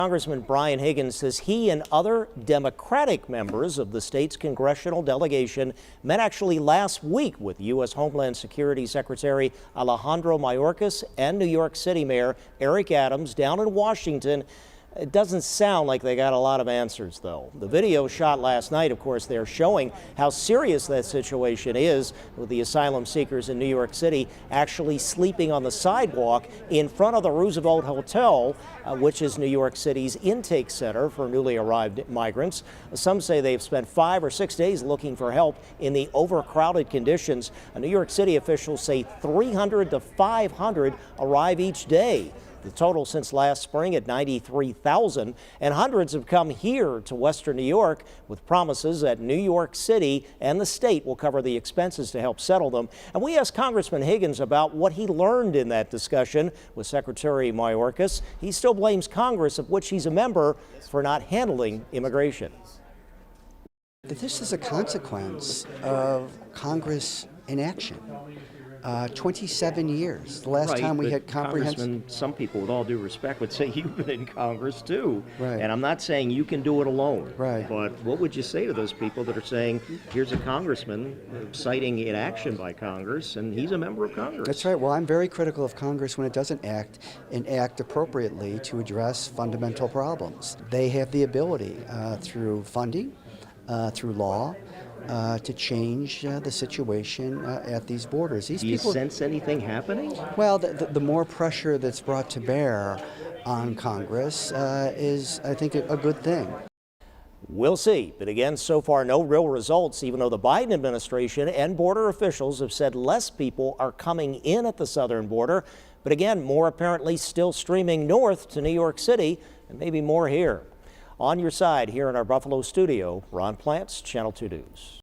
Congressman Brian Higgins says he and other Democratic members of the state's congressional delegation met actually last week with U.S. Homeland Security Secretary Alejandro Mayorkas and New York City Mayor Eric Adams down in Washington. It doesn't sound like they got a lot of answers, though. The video shot last night, of course, they're showing how serious that situation is, with the asylum seekers in New York City actually sleeping on the sidewalk in front of the Roosevelt Hotel, which is New York City's intake center for newly arrived migrants. Some say they've spent 5 or 6 days looking for help in the overcrowded conditions. New York City officials say 300 to 500 arrive each day. The total since last spring at 93,000, and hundreds have come here to Western New York with promises that New York City and the state will cover the expenses to help settle them. And we asked Congressman Higgins about what he learned in that discussion with Secretary Mayorkas. He still blames Congress, of which he's a member, for not handling immigration. This is a consequence of Congress inaction. 27 years. The last time we had comprehensive. Some people, with all due respect, would say you've been in Congress too. Right. And I'm not saying you can do it alone. Right. But what would you say to those people that are saying, here's a congressman citing inaction by Congress, and he's a member of Congress? That's right. Well, I'm very critical of Congress when it doesn't act and act appropriately to address fundamental problems. They have the ability through funding, through law, to change the situation at these borders. Do you sense anything happening? Well, the more pressure that's brought to bear on Congress is, I think, a good thing. We'll see. But again, so far, no real results, even though the Biden administration and border officials have said less people are coming in at the southern border. But again, more apparently still streaming north to New York City, and maybe more here. On your side here in our Buffalo studio, Ron Plants, Channel 2 News.